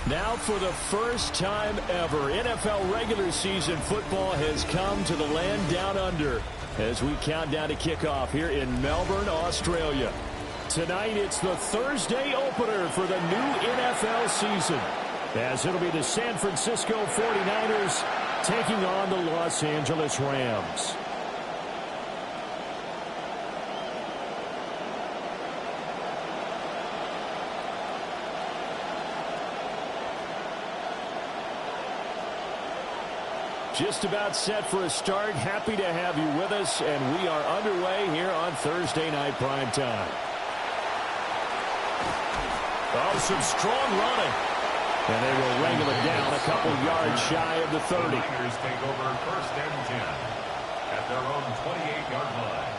Now for the first time ever, NFL regular season football has come to the land down under as we count down to kickoff here in Melbourne, Australia. Tonight it's the Thursday opener for the new NFL season, as it'll be the San Francisco 49ers taking on the Los Angeles Rams. Just about set for a start. Happy to have you with us, and we are underway here on Thursday Night Primetime. Oh, some strong running. And they will wrangle it down a couple yards shy of the 30. The Niners take over first and 10 at their own 28-yard line.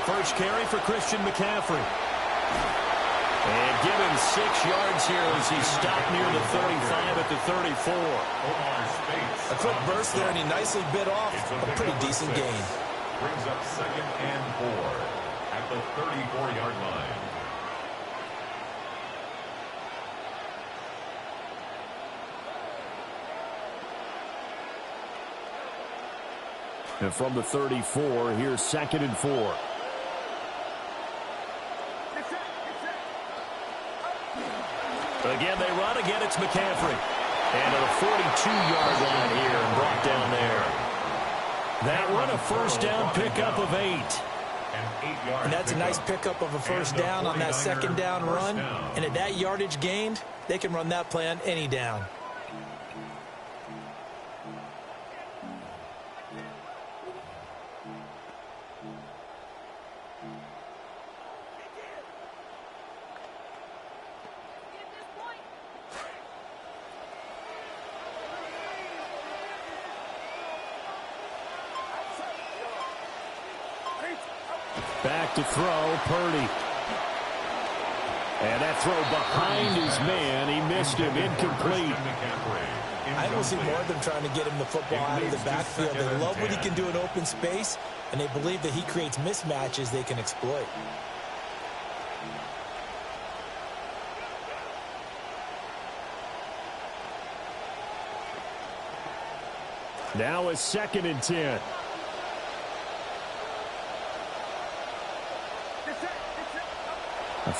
First carry for Christian McCaffrey. And give him 6 yards here as he stopped near the 35 at the 34. A quick burst there, and he nicely bit off a pretty decent gain. Brings up 2nd and 4 at the 34-yard line. And from the 34, here's 2nd and 4. Again, they run. Again, it's McCaffrey. And to the 42-yard line here and brought down there. That run, a first down pickup of 8. And that's a nice pickup of a first down on that second down run. And at that yardage gained, they can run that play on any down. Back to throw, Purdy. And that throw behind his man. He missed him, incomplete. I don't see more of them trying to get him the football out of the backfield. They love what he can do in open space, and they believe that he creates mismatches they can exploit. Now a 2nd and 10.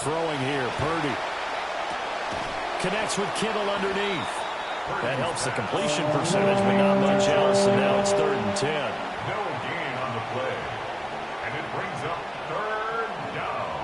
Throwing here, Purdy. Connects with Kittle underneath. That helps the completion percentage, but not much else, and now it's 3rd and 10. No gain on the play. And it brings up 3rd down.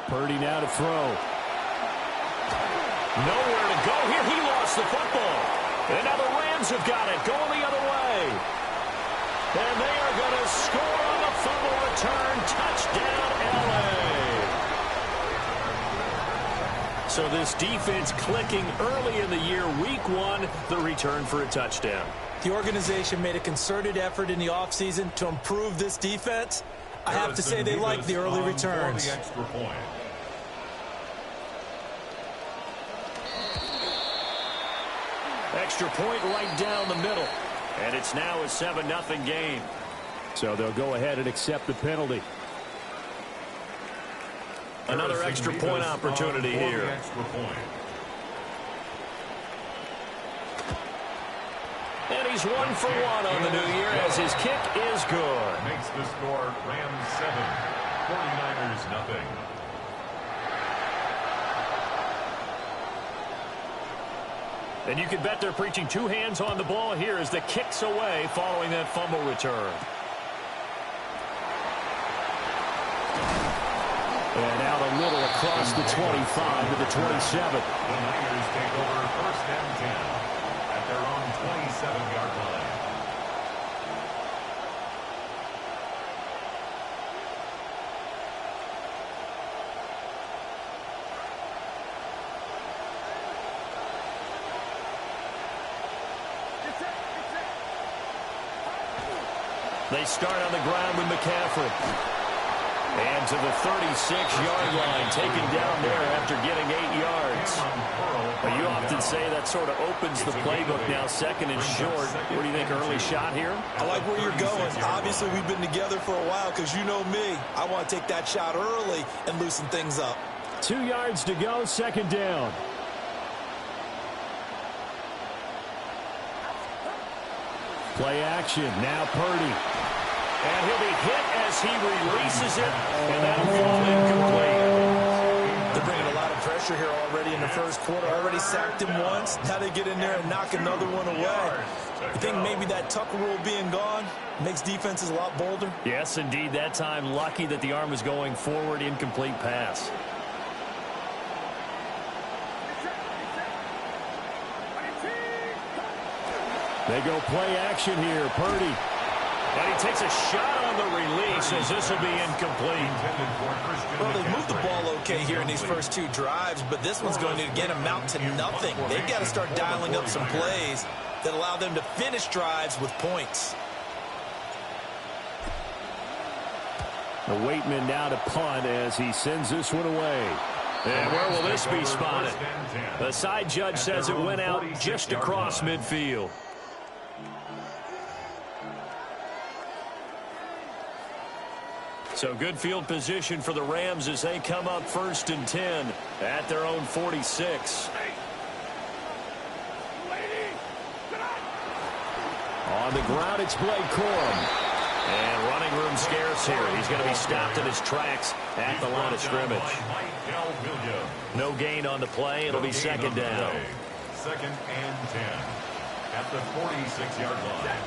Purdy now to throw. Nowhere to go here. He lost the football. And now the Rams have got it. Going the other way. And they are going to score on the fumble return. Touchdown, LA. So this defense clicking early in the year. Week 1, the return for a touchdown. The organization made a concerted effort in the offseason to improve this defense. I have to say they like the early returns. Extra point right down the middle. And it's now a 7-0 game. So they'll go ahead and accept the penalty. Another extra point opportunity here. And he's 1 for 1 on the new year as his kick is good. Makes the score Rams 7, 49ers nothing. And you can bet they're preaching two hands on the ball here as the kick's away following that fumble return. And out a little across the 25 to the 27. The Niners take over first and 10 at their own 27-yard line. They start on the ground with McCaffrey. And to the 36-yard line, taken down there after getting 8 yards. But you often say that sort of opens the playbook now, second and short. What do you think, early shot here? I like where you're going. Obviously, we've been together for a while because you know me. I want to take that shot early and loosen things up. 2 yards to go, second down. Play action, now Purdy. And he'll be hit as he releases it, and that'll fall incomplete. They're bringing a lot of pressure here already in the first quarter. Already sacked him once. Now they get in there and knock another one away. You think maybe that Tucker rule being gone makes defenses a lot bolder? Yes, indeed. That time, lucky that the arm was going forward, incomplete pass. They go play action here. Purdy. And he takes a shot on the release as this will be incomplete. Well, they moved the ball okay here in these first two drives, but this one's going to, again, amount to nothing. They've got to start dialing up some plays that allow them to finish drives with points. The Waitman now to punt as he sends this one away. And where will this be spotted? The side judge says it went out just across midfield. So good field position for the Rams as they come up first and 10 at their own 46. On the ground, it's Blake Corum. And running room scarce here. He's going to be stopped in his tracks at the line of scrimmage. No gain on the play. It'll be second down. Second and 10 at the 46-yard line.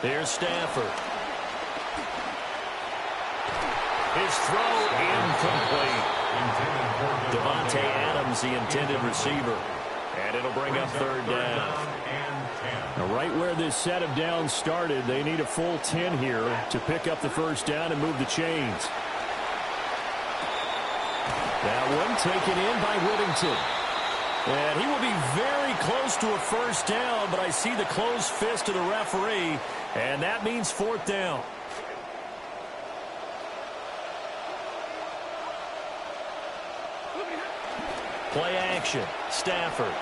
Here's Stafford. His throw incomplete. Devontae Adams, the intended receiver. And it'll bring up third down. Now, right where this set of downs started, they need a full 10 here to pick up the first down and move the chains. That one taken in by Whittington. And he will be very close to a first down, but I see the closed fist of the referee, and that means fourth down. Play action. Stafford.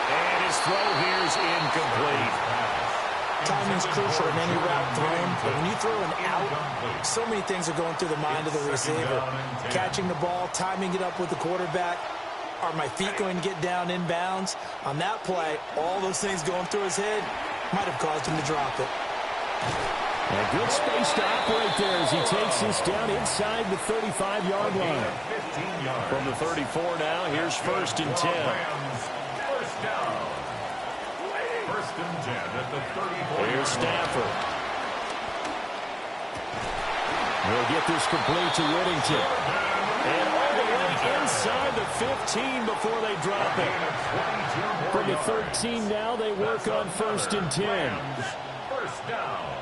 And his throw here is incomplete. Timing's crucial in any route thrown, but when you throw an out, so many things are going through the mind of the receiver. Catching the ball, timing it up with the quarterback. Are my feet going to get down inbounds? On that play, all those things going through his head might have caused him to drop it. A good space to operate there as he takes this down inside the 35-yard line. From the 34 now, here's first and 10. First down. First and 10 at the 34. Here's Stafford. He'll get this complete to Whittington. And all the way inside the 15 before they drop it. From the 13 now, they work on first and 10. First down.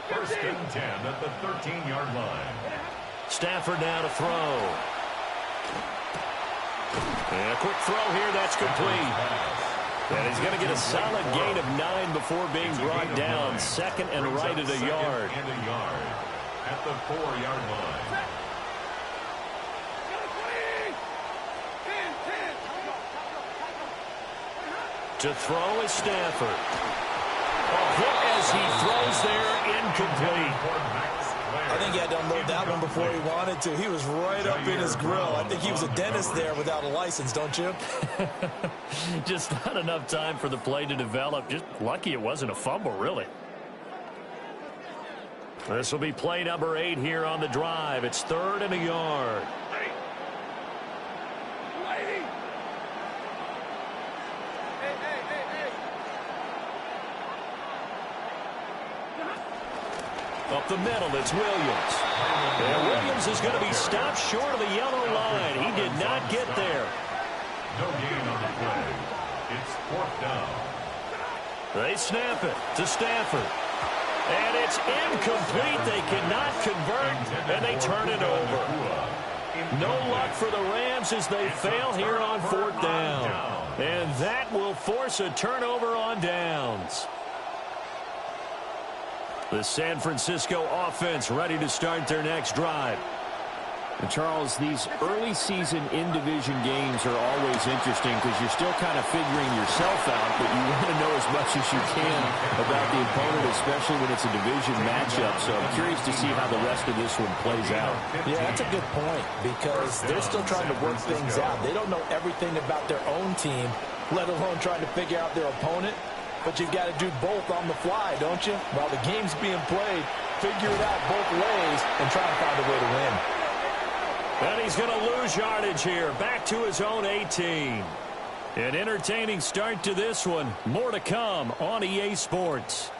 First and 10 at the 13-yard line. Stafford now to throw. And a quick throw here, that's complete. And he's going to get a solid gain of 9 before being brought down. Second and right at a yard. And a yard at the 4-yard line. To throw is Stafford. A hit as he throws there, incomplete. I think he had to unload that one before he wanted to. He was right up in his grill. I think he was a dentist there without a license, don't you? Just not enough time for the play to develop. Just lucky it wasn't a fumble, really. This will be play number 8 here on the drive. It's 3rd and a yard. Up the middle, it's Williams. And Williams is going to be stopped short of the yellow line. He did not get there. No gain on the play. It's 4th down. They snap it to Stafford. And it's incomplete. They cannot convert, and they turn it over. No luck for the Rams as they fail here on 4th down. And that will force a turnover on downs. The San Francisco offense ready to start their next drive. And Charles, these early season in-division games are always interesting because you're still kind of figuring yourself out, but you want to know as much as you can about the opponent, especially when it's a division matchup. So I'm curious to see how the rest of this one plays out. Yeah, that's a good point because they're still trying to work things out. They don't know everything about their own team, let alone trying to figure out their opponent. But you've got to do both on the fly, don't you? While the game's being played, figure it out both ways and try and find a way to win. And he's going to lose yardage here. Back to his own 18. An entertaining start to this one. More to come on EA Sports.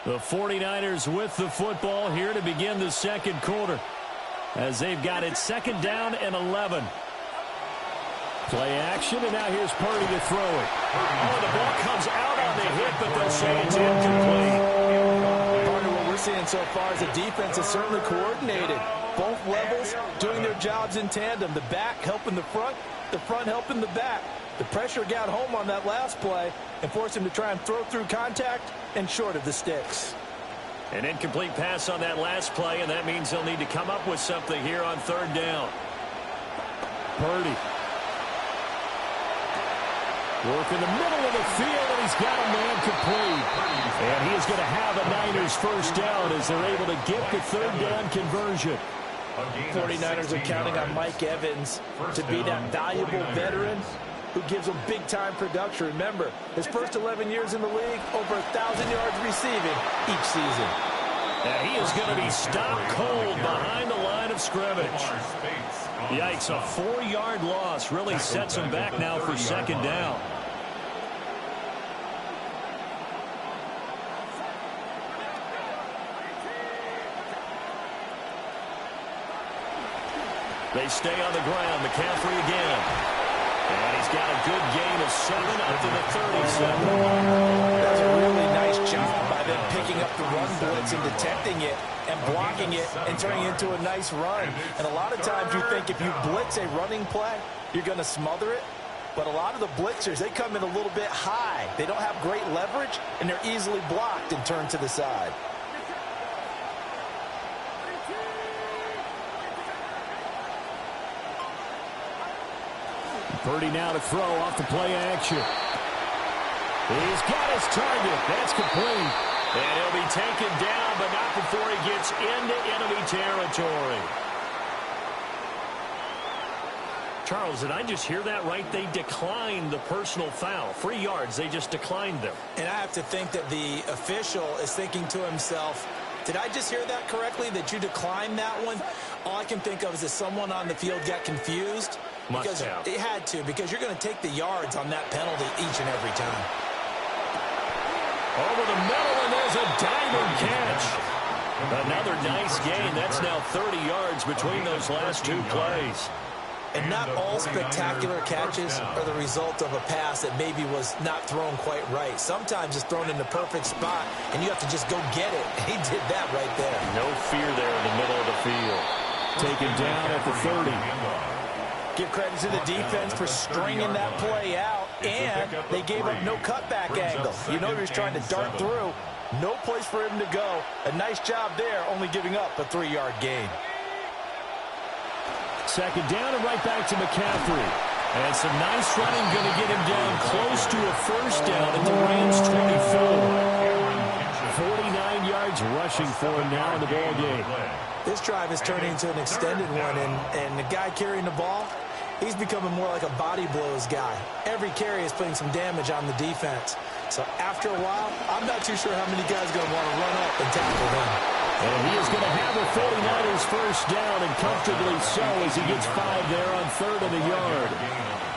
The 49ers with the football here to begin the second quarter as they've got it 2nd down and 11. Play action, and now here's Purdy to throw it. Oh, the ball comes out on the hit, but they'll say it's incomplete. Partner, what we're seeing so far is the defense is certainly coordinated. Both levels doing their jobs in tandem. The back helping the front helping the back. The pressure got home on that last play and forced him to try and throw through contact and short of the sticks. An incomplete pass on that last play, and that means they'll need to come up with something here on 3rd down. Purdy. Work in the middle of the field, and he's got a man complete. And he is going to have a Niners 1st down as they're able to get the 3rd down conversion. 49ers are counting on Mike Evans to be that valuable veteran who gives them big-time production. Remember, his first 11 years in the league, over 1,000 yards receiving each season. And he is going to be stopped cold behind the line of scrimmage. Yikes, a 4-yard loss really sets him back now for 2nd down. They stay on the ground. McCaffrey again. And he's got a good gain of 7 up to the 37. That's a really nice job by them picking up the run blitz and detecting it and blocking it and turning it into a nice run. And a lot of times you think if you blitz a running play, you're going to smother it. But a lot of the blitzers, they come in a little bit high. They don't have great leverage, and they're easily blocked and turned to the side. Purdy now to throw off the play action. He's got his target. That's complete. And he'll be taken down, but not before he gets into enemy territory. Charles, did I just hear that right? They declined the personal foul. 3 yards, they just declined them. And I have to think that the official is thinking to himself, did I just hear that correctly, that you declined that one? All I can think of is that someone on the field got confused. Must have. It had to, because you're going to take the yards on that penalty each and every time. Over the middle, and there's a diamond catch. Another nice gain. That's now 30 yards between those last 2 plays. And not all spectacular catches are the result of a pass that maybe was not thrown quite right. Sometimes it's thrown in the perfect spot, and you have to just go get it. He did that right there. No fear there in the middle of the field. Taken down at the 30. Give credit to the defense for stringing that play out, and they gave up no cutback angle. You know he was trying to dart through. No place for him to go. A nice job there, only giving up a 3-yard gain. 2nd down and right back to McCaffrey. And some nice running going to get him down close to a 1st down at the Rams 24. yards rushing for him now in the ball game. This drive is turning into an extended one, and the guy carrying the ball, he's becoming more like a body blows guy. Every carry is putting some damage on the defense. So after a while, I'm not too sure how many guys are going to want to run up and tackle him. And he is going to have a 49ers first down, and comfortably so, as he gets 5 there on 3rd and a yard.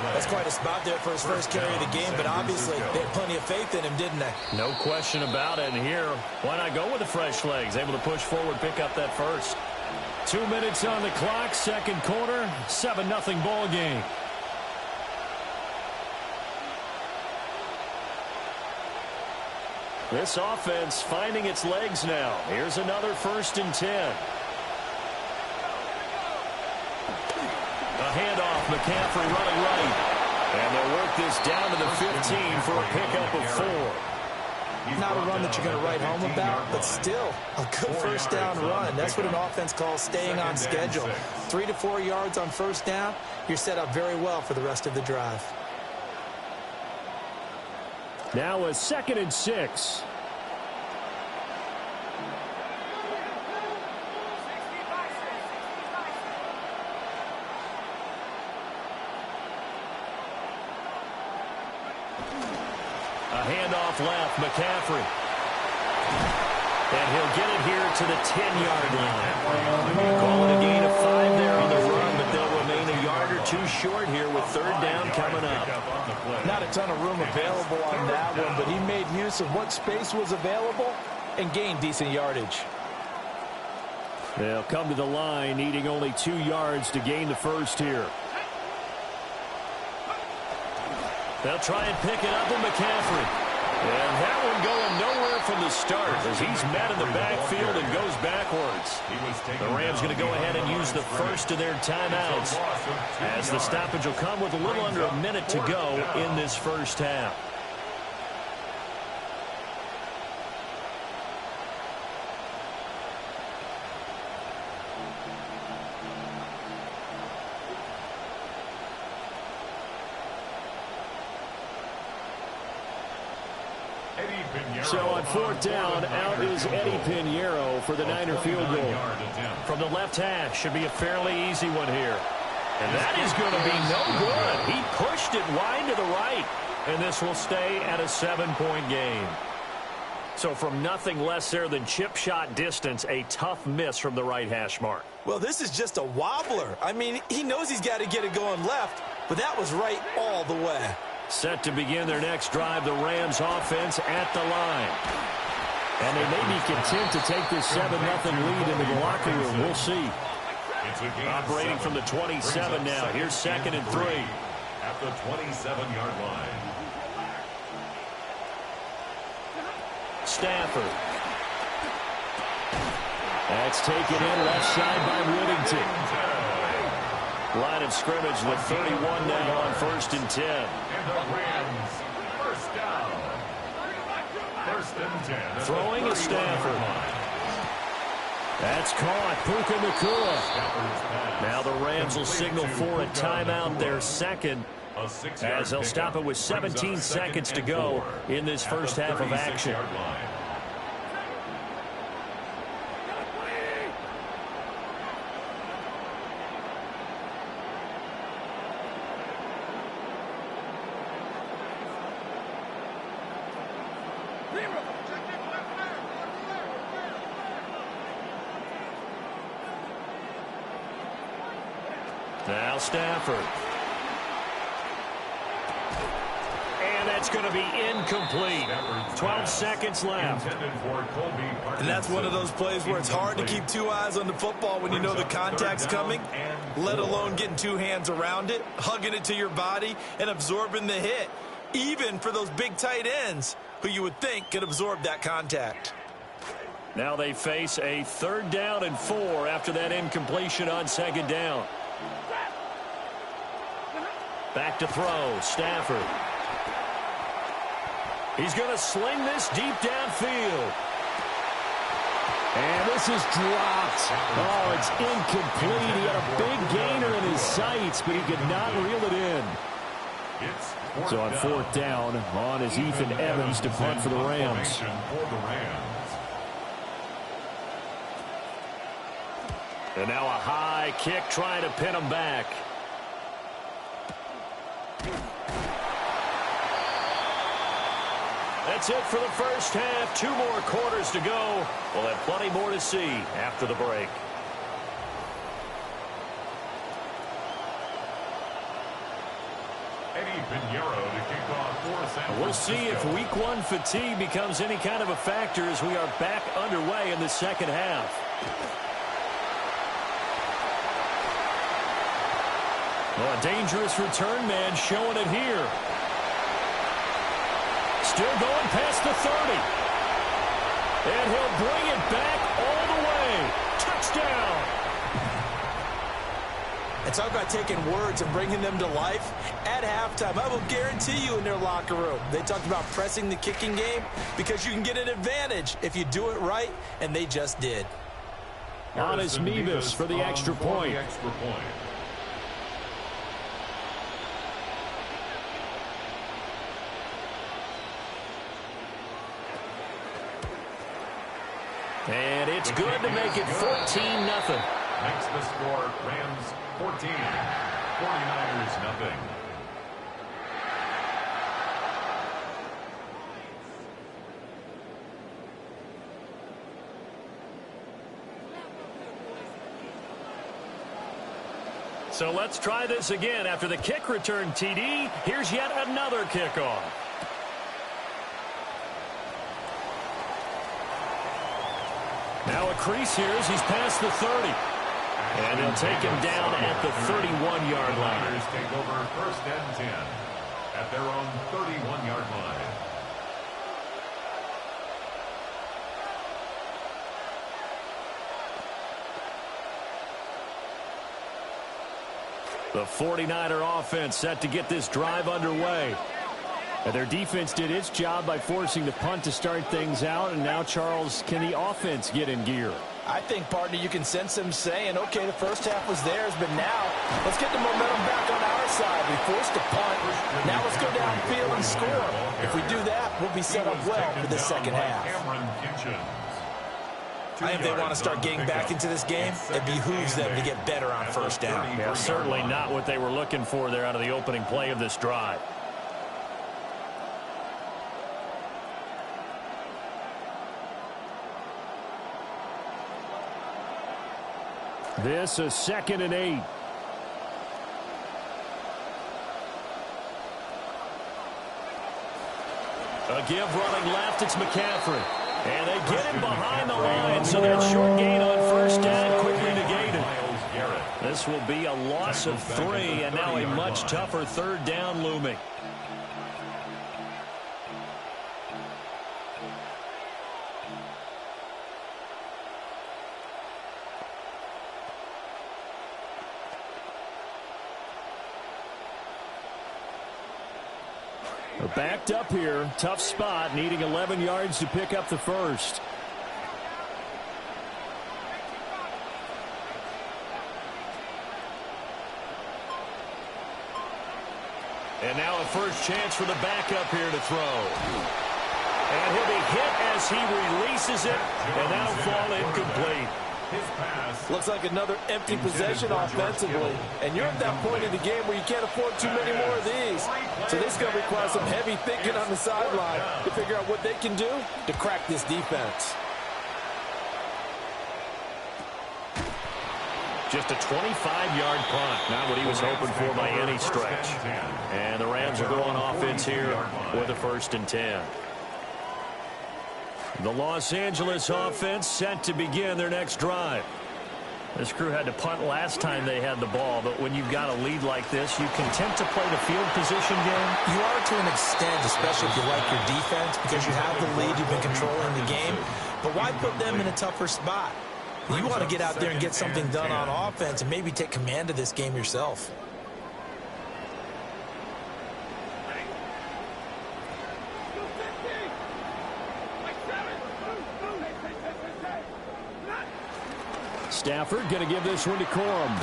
That's quite a spot there for his first carry of the game, but obviously they had plenty of faith in him, didn't they? No question about it. And here, why not go with the fresh legs? Able to push forward, pick up that first. 2 minutes on the clock, second quarter, 7-0 ball game. This offense finding its legs now. Here's another 1st and 10. A handoff, McCaffrey running right. And they'll work this down to the 15 for a pickup of 4. Not a run that you're going to write home about, but still a good first down run. That's what an offense calls staying on schedule. 3 to 4 yards on first down, you're set up very well for the rest of the drive. Now a 2nd and 6. A handoff left, McCaffrey. And he'll get it here to the 10-yard line. Call it a gain of 5 there on the run, but they'll remain a yard or 2 short here with 3rd down coming up. Not a ton of room available on that one, but he made use of what space was available and gained decent yardage. They'll come to the line, needing only 2 yards to gain the first here. They'll try and pick it up with McCaffrey. And that one going nowhere from the start as he's met in the backfield and goes backwards. The Rams going to go ahead and use the first of their timeouts as the stoppage will come with a little under a minute to go in this first half. So on 4th down, out is Eddie Pinheiro for the Niner field goal. From the left hash, should be a fairly easy one here. And that is going to be no good. He pushed it wide to the right. And this will stay at a 7-point game. So from nothing less there than chip shot distance, a tough miss from the right hash mark. Well, this is just a wobbler. I mean, he knows he's got to get it going left, but that was right all the way. Set to begin their next drive, the Rams offense at the line. And they may be content to take this 7-0 lead into the locker room. We'll see. Operating from the 27 now. Here's 2nd and 3. At the 27-yard line. Stafford. That's taken in left side by Whittington. Line of scrimmage with 31 now on 1st and 10. And the Rams, first down. 1st and 10. Throwing a Stafford. That's caught. Puka Nacua. Now the Rams will signal for a timeout, their second, as they'll stop it with 17 seconds to go in this first half of action. Now Stafford. And that's going to be incomplete. 12 seconds left. And that's one of those plays where it's hard to keep 2 eyes on the football when you know the contact's coming, let alone getting 2 hands around it, hugging it to your body, and absorbing the hit, even for those big tight ends who you would think could absorb that contact. Now they face a 3rd down and 4 after that incompletion on 2nd down. Back to throw, Stafford. He's going to sling this deep downfield. And this is dropped. Oh, it's incomplete. He had a big gainer in his sights, but he could not reel it in. So on 4th down, on is Ethan Evans to punt for the Rams. And now a high kick trying to pin him back. That's it for the first half. 2 more quarters to go. We'll have plenty more to see after the break. Eddie Pinheiro to kick off for San Francisco. We'll see if week 1 fatigue becomes any kind of a factor as we are back underway in the second half. Well, a dangerous return man showing it here. Still going past the 30. And he'll bring it back all the way. Touchdown. And talk about taking words and bringing them to life. At halftime, I will guarantee you in their locker room, they talked about pressing the kicking game because you can get an advantage if you do it right, and they just did. Anis Mebus for the extra point. And it's good to make it 14-0. Makes the score Rams 14, 49ers nothing. So let's try this again. After the kick return TD, here's yet another kickoff. Now a crease here as he's past the 30. And they'll take him down at the 31-yard line. Niners take over 1st and 10 at their own 31-yard line. The 49er offense set to get this drive underway. And their defense did its job by forcing the punt to start things out. And now, Charles, can the offense get in gear? I think, partner, you can sense them saying, okay, the first half was theirs, but now let's get the momentum back on our side. We forced a punt. Now let's go downfield and score. If we do that, we'll be set up well for the second half. And if they want to start getting back into this game, it behooves them to get better on first down. Yeah, certainly not what they were looking for there out of the opening play of this drive. This is 2nd and 8. A give running left, it's McCaffrey. And they get him behind the line, so that short gain on first down quickly negated. This will be a loss of 3, and now a much tougher 3rd down looming. They're backed up here. Tough spot, needing 11 yards to pick up the first. And now a first chance for the backup here to throw. And he'll be hit as he releases it, and that'll fall incomplete. Looks like another empty possession offensively. And you're at that point in the game where you can't afford too many more of these. So this is going to require some heavy thinking on the sideline to figure out what they can do to crack this defense. Just a 25-yard punt. Not what he was hoping for by any stretch. And the Rams are going offense here with a 1st and 10. The Los Angeles offense set to begin their next drive. This crew had to punt last time they had the ball, but when you've got a lead like this, you content to play the field position game? You are to an extent, especially if you like your defense, because you have the lead, you've been controlling the game. But why put them in a tougher spot? You want to get out there and get something done on offense and maybe take command of this game yourself. Stafford going to give this one to Corum.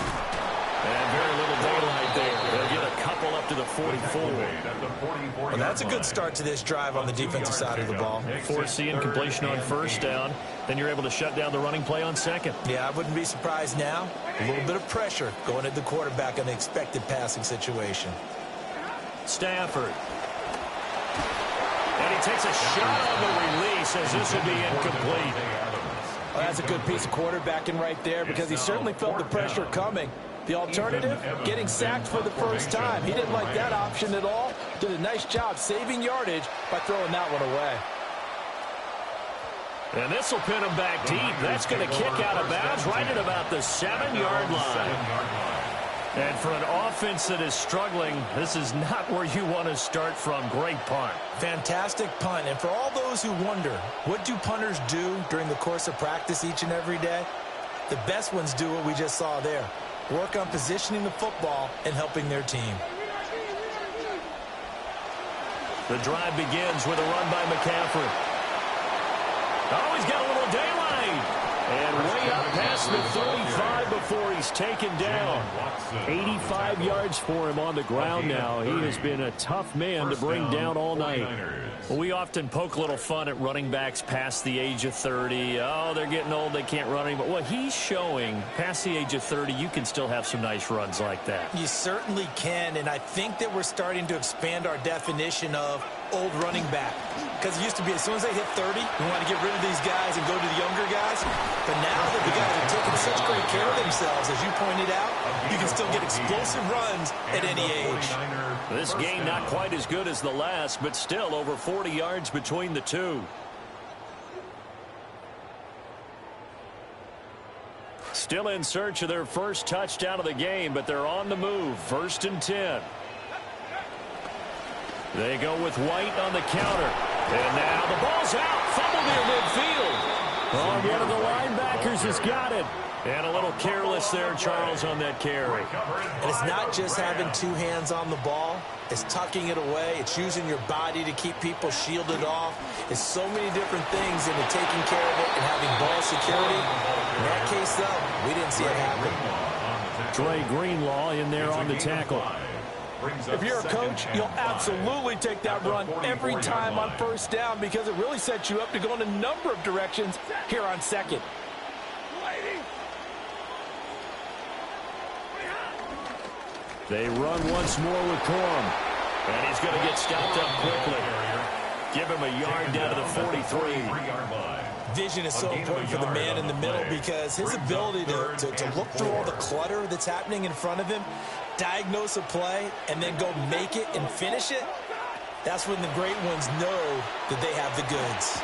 And very little daylight there. They'll get a couple up to the 44. Well, that's a good start to this drive on the defensive side of the ball. Force the incompletion on first down. Then you're able to shut down the running play on second. Yeah, I wouldn't be surprised now. A little bit of pressure going at the quarterback in an expected passing situation. Stafford. And he takes a shot on the release as this will be incomplete. Well, that's a good piece of quarterbacking right there because he certainly felt the pressure coming. The alternative, getting sacked for the first time. He didn't like that option at all. Did a nice job saving yardage by throwing that one away. And this will pin him back deep. That's going to kick out of bounds right at about the 7-yard line. And for an offense that is struggling, this is not where you want to start from. Great punt. Fantastic punt. And for all those who wonder, what do punters do during the course of practice each and every day? The best ones do what we just saw there. Work on positioning the football and helping their team. The drive begins with a run by McCaffrey. Oh, he's got a little daylight. And way up past the 35 before he's taken down. 85 yards for him on the ground now. He has been a tough man to bring down all night. Well, we often poke a little fun at running backs past the age of 30. Oh, they're getting old, they can't run anymore. Well, he's showing past the age of 30, you can still have some nice runs like that. You certainly can, and I think that we're starting to expand our definition of old running back. Because it used to be as soon as they hit 30, we want to get rid of these guys and go to the younger guys. But now that the guys are taking such great care of themselves, as you pointed out, you can still get explosive runs at any age. This game not quite as good as the last, but still over 40 yards between the two. Still in search of their first touchdown of the game, but they're on the move. 1st and 10. They go with White on the counter. And now the ball's out. Fumble near midfield. Oh, one of the linebackers has got it. And a little careless there, Charles, on that carry. And it's not just having two hands on the ball. It's tucking it away. It's using your body to keep people shielded off. It's so many different things into taking care of it and having ball security. In that case, though, we didn't see it happen. Dre Greenlaw in there on the tackle. If you're a coach, you'll absolutely take that run every time on first down because it really sets you up to go in a number of directions here on second. They run once more with Corum. And he's going to get stopped up quickly. Give him a yard down to the 43. Vision is so important for the man in the middle because his ability to look through all the clutter that's happening in front of him, diagnose a play, and then go make it and finish it, that's when the great ones know that they have the goods.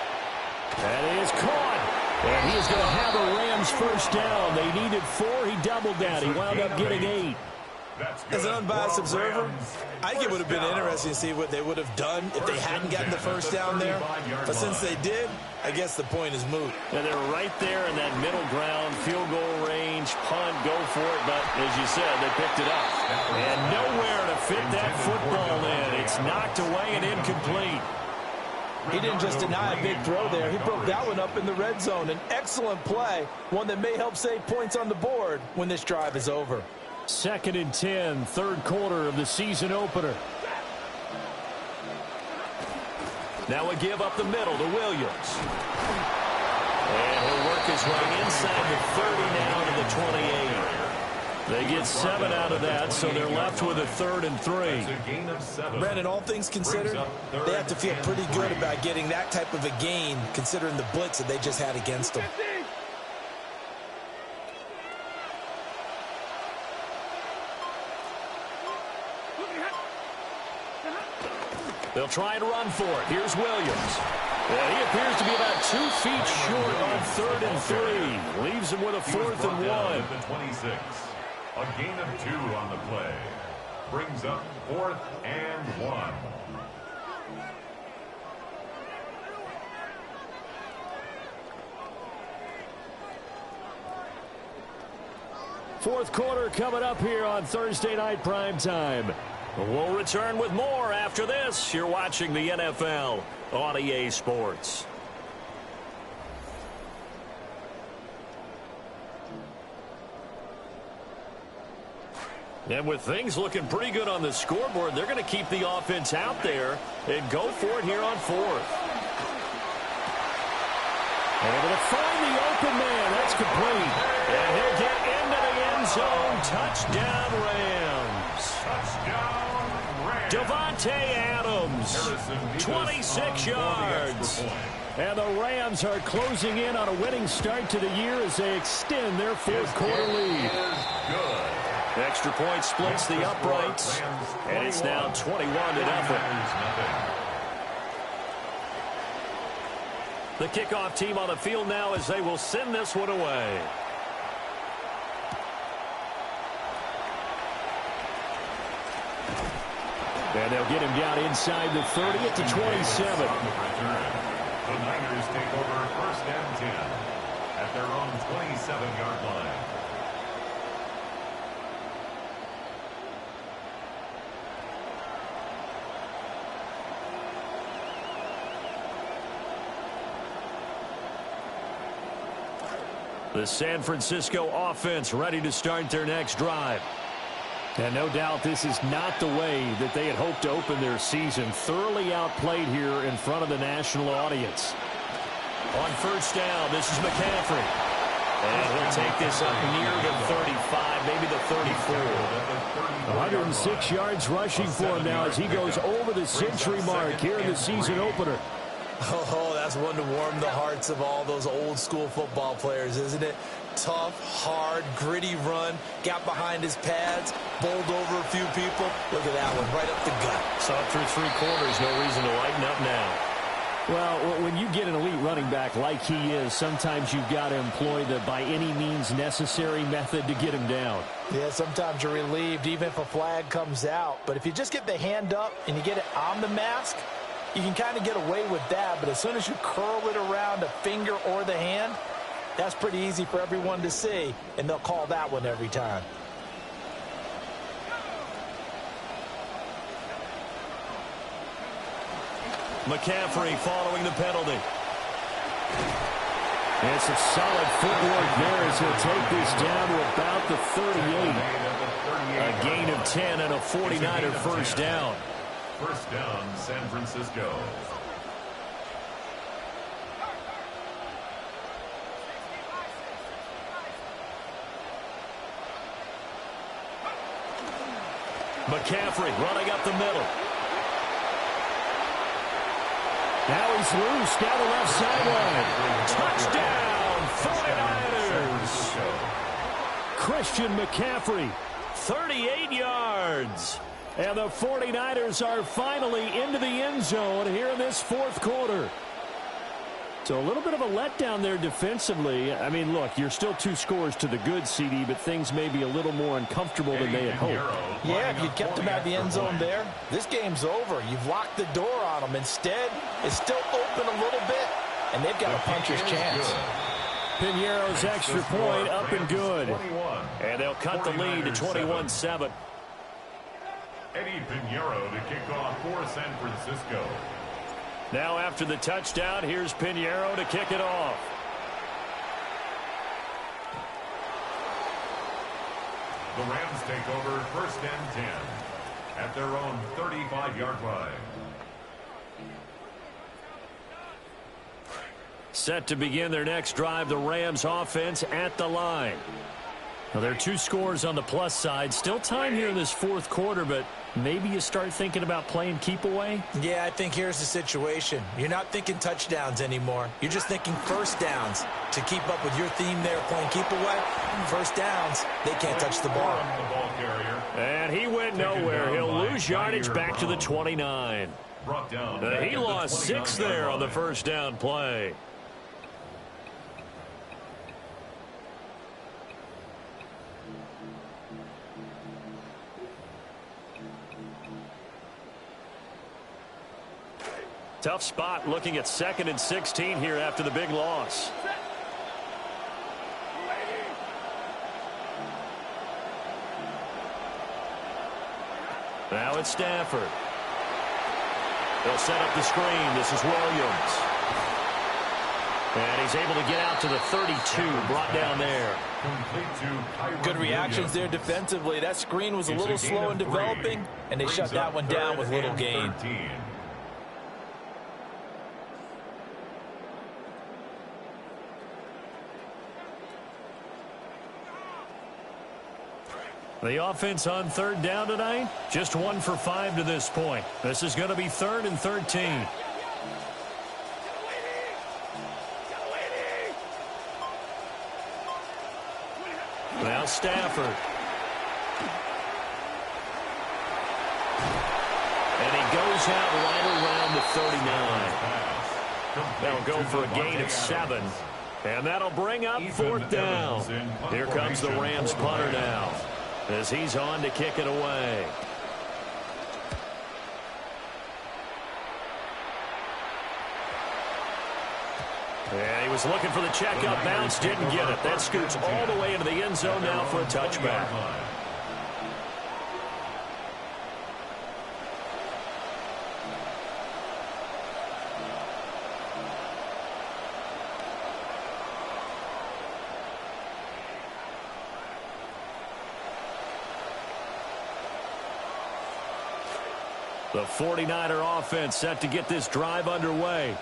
That is caught. And he is going to have a Rams first down. They needed 4. He doubled that. He wound up getting 8. As an unbiased observer, I think it would have been interesting to see what they would have done if they hadn't gotten the first down there. But since they did, I guess the point is moot. And they're right there in that middle ground, field goal range, punt, go for it. But as you said, they picked it up. And nowhere to fit that football in. It's knocked away and incomplete. He didn't just deny a big throw there. He broke that one up in the red zone. An excellent play, one that may help save points on the board when this drive is over. 2nd and 10, 3rd quarter of the season opener. Now a give up the middle to Williams. And he'll work his way inside the 30 now to the 28. They get 7 out of that, so they're left with a 3rd and 3. Brandon, all things considered, they have to feel pretty good about getting that type of a gain considering the blitz that they just had against them. They'll try and run for it. Here's Williams. He appears to be about 2 feet short on 3rd and 3. Leaves him with a 4th and 1. The 26. A gain of 2 on the play. Brings up 4th and 1. Fourth quarter coming up here on Thursday Night Primetime. We'll return with more after this. You're watching the NFL on EA Sports. And with things looking pretty good on the scoreboard, they're going to keep the offense out there and go for it here on fourth. Able to find the open man. That's complete. And he'll get into the end zone. Touchdown, Rams. Touchdown, Rams. Devontae Adams, 26 yards. And the Rams are closing in on a winning start to the year as they extend their fourth-quarter lead. Extra point splits the uprights, and it's now 21-0. The kickoff team on the field now as they will send this one away. And they'll get him down inside the 30 at the 27. The Niners take over first and 10 at their own 27-yard line. The San Francisco offense ready to start their next drive. And no doubt this is not the way that they had hoped to open their season. Thoroughly outplayed here in front of the national audience. On first down, this is McCaffrey. And he'll take this up near the 35, maybe the 34. 106 yards rushing for him now as he goes over the century mark here in the season opener. Oh, that's one to warm the hearts of all those old school football players, isn't it? Tough, hard, gritty run, got behind his pads, bowled over a few people. Look at that one, right up the gut. Saw it through three quarters, no reason to lighten up now. Well, when you get an elite running back like he is, sometimes you've got to employ the by any means necessary method to get him down. Yeah, sometimes you're relieved even if a flag comes out. But if you just get the hand up and you get it on the mask, you can kind of get away with that. But as soon as you curl it around a finger or the hand, that's pretty easy for everyone to see, and they'll call that one every time. McCaffrey following the penalty. And some solid footwork there as he'll take this down to about the 38. A gain of 10 and a 49er first down. First down, San Francisco. McCaffrey running up the middle. Now he's loose down the left sideline. Touchdown, 49ers. Christian McCaffrey, 38 yards. And the 49ers are finally into the end zone here in this fourth quarter. So a little bit of a letdown there defensively. I mean, look, you're still 2 scores to the good, CD, but things may be a little more uncomfortable than they had hoped. Yeah, if you kept them out of the end zone there, this game's over. You've locked the door on them. Instead, it's still open a little bit, and they've got a puncher's chance. Piñeiro's extra point up and good. And they'll cut the lead to 21-7. Eddie Piñeiro to kick off for San Francisco. Now after the touchdown, here's Piñeiro to kick it off. The Rams take over first and 10 at their own 35-yard line. Set to begin their next drive, the Rams offense at the line. Now, there are 2 scores on the plus side. Still time here in this fourth quarter, but maybe you start thinking about playing keep away? Yeah, I think here's the situation. You're not thinking touchdowns anymore. You're just thinking first downs. To keep up with your theme there, playing keep away, first downs, they can't touch the ball. And he went nowhere. He'll lose yardage back to the 29. He lost 6 there on the first down play. Tough spot looking at 2nd and 16 here after the big loss. Now it's Stafford. They'll set up the screen. This is Williams. And he's able to get out to the 32, brought down there. Good reactions there defensively. That screen was a little slow in developing, and they shut that one down with little gain. The offense on third down tonight, just 1 for 5 to this point. This is going to be 3rd and 13. Now Stafford. And he goes out right around the 39. They'll go for a gain of 7. And that'll bring up 4th down. Here comes the Rams punter now, as he's on to kick it away. And he was looking for the checkup bounce, didn't get it. That scoots all the way into the end zone now for a touchback. The 49er offense set to get this drive underway.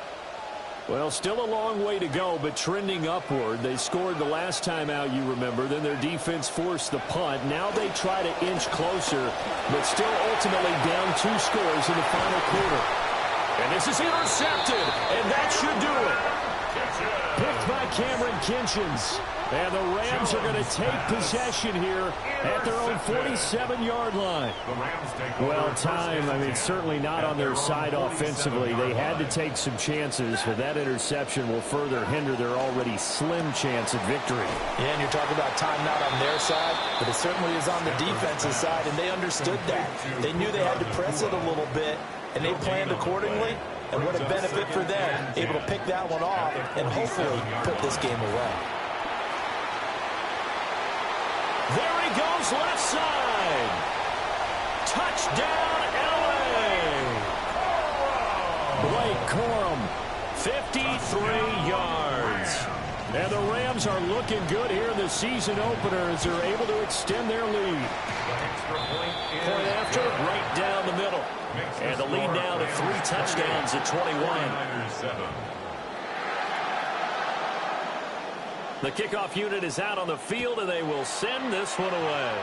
Well, still a long way to go, but trending upward. They scored the last time out, you remember. Then their defense forced the punt. Now they try to inch closer, but still ultimately down 2 scores in the final quarter. And this is intercepted, and that should do it. Picked by Cameron Kinchens. And the Rams are going to take possession here at their own 47-yard line. Well, time, certainly not on their side offensively. They had to take some chances, but that interception will further hinder their already slim chance at victory. Yeah, and you're talking about time not on their side, but it certainly is on the defensive side, and they understood that. They knew they had to press it a little bit, and they planned accordingly. And what a benefit for them, able to pick that one off and hopefully put this game away. There he goes, left side. Touchdown, L.A. Blake Corum, 53 yards. And the Rams are looking good here in the season opener as they're able to extend their lead. Point after, right down the middle. And the lead now to 3 touchdowns at 21. The kickoff unit is out on the field, and they will send this one away.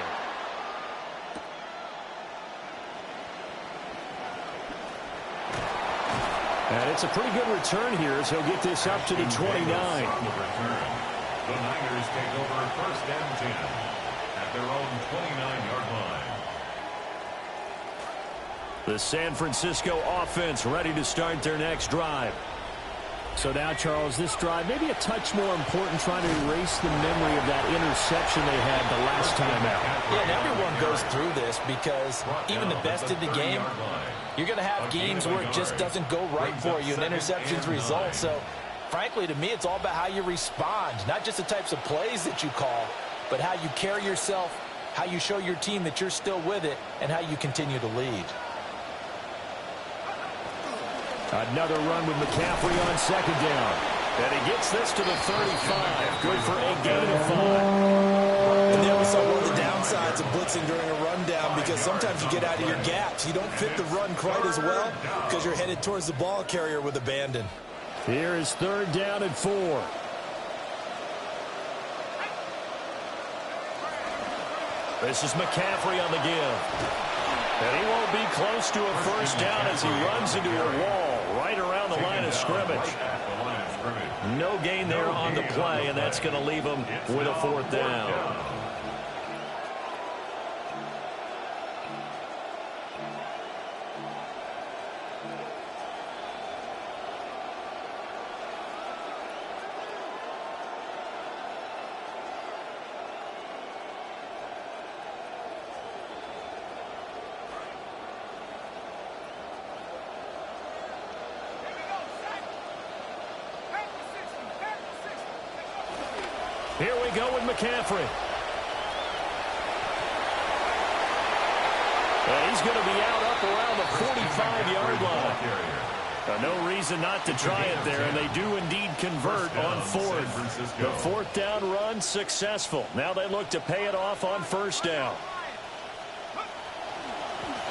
And it's a pretty good return here as he'll get this up to the 29. The Niners take over 1st and 10 at their own 29-yard line. The San Francisco offense ready to start their next drive. So now, Charles, this drive maybe a touch more important, trying to erase the memory of that interception they had the last time out. Yeah, and everyone goes through this because even the best in the game, you're going to have games where it just doesn't go right for you and interceptions result. So, frankly, to me, it's all about how you respond, not just the types of plays that you call, but how you carry yourself, how you show your team that you're still with it, and how you continue to lead. Another run with McCaffrey on 2nd down. And he gets this to the 35. Good for a gain of 5. And there we saw one of the downsides of blitzing during a rundown, because sometimes you get out of your gaps. You don't fit the run quite as well because you're headed towards the ball carrier with abandon. Here is 3rd down and 4. This is McCaffrey on the give. And he won't be close to a 1st down as he runs into a wall right around the line of scrimmage. No gain there on the play, and that's going to leave him with a 4th down. Here we go with McCaffrey. And he's going to be out up around the 45-yard line. No reason not to try it there, and they do indeed convert on fourth. The fourth down run successful. Now they look to pay it off on first down.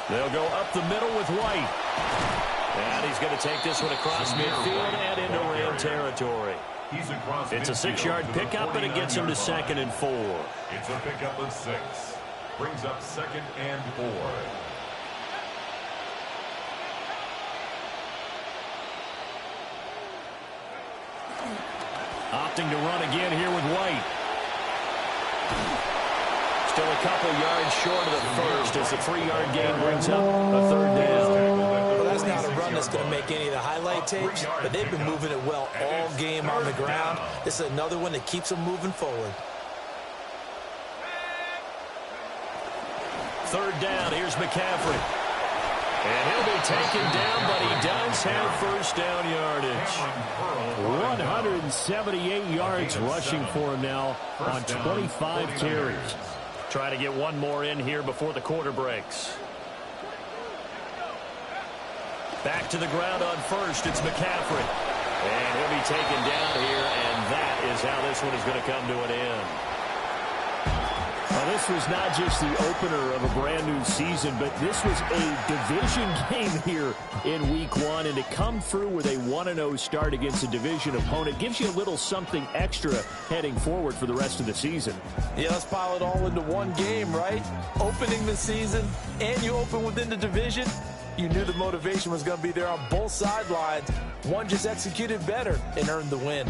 They'll go up the middle with White. And he's going to take this one across midfield and into Ram territory. It's a 6-yard pickup, and it gets him to 2nd and 4. It's a pickup of 6. Brings up 2nd and 4. Opting to run again here with White. Still a couple yards short of the first as the 3-yard gain brings up a 3rd down. Well, that's not a run that's going to make any of the highlight tapes, but they've been moving it well all game on the ground. This is another one that keeps them moving forward. 3rd down, here's McCaffrey. And he'll be taken down, but he does have first down yardage. 178 yards rushing for him now on 25 carries. Trying to get one more in here before the quarter breaks. Back to the ground on first, it's McCaffrey. And he'll be taken down here, and that is how this one is going to come to an end. Well, this was not just the opener of a brand new season, but this was a division game here in week 1. And to come through with a 1-0 start against a division opponent gives you a little something extra heading forward for the rest of the season. Yeah, let's pile it all into one game, right? Opening the season, and you open within the division. You knew the motivation was going to be there on both sidelines. One just executed better and earned the win.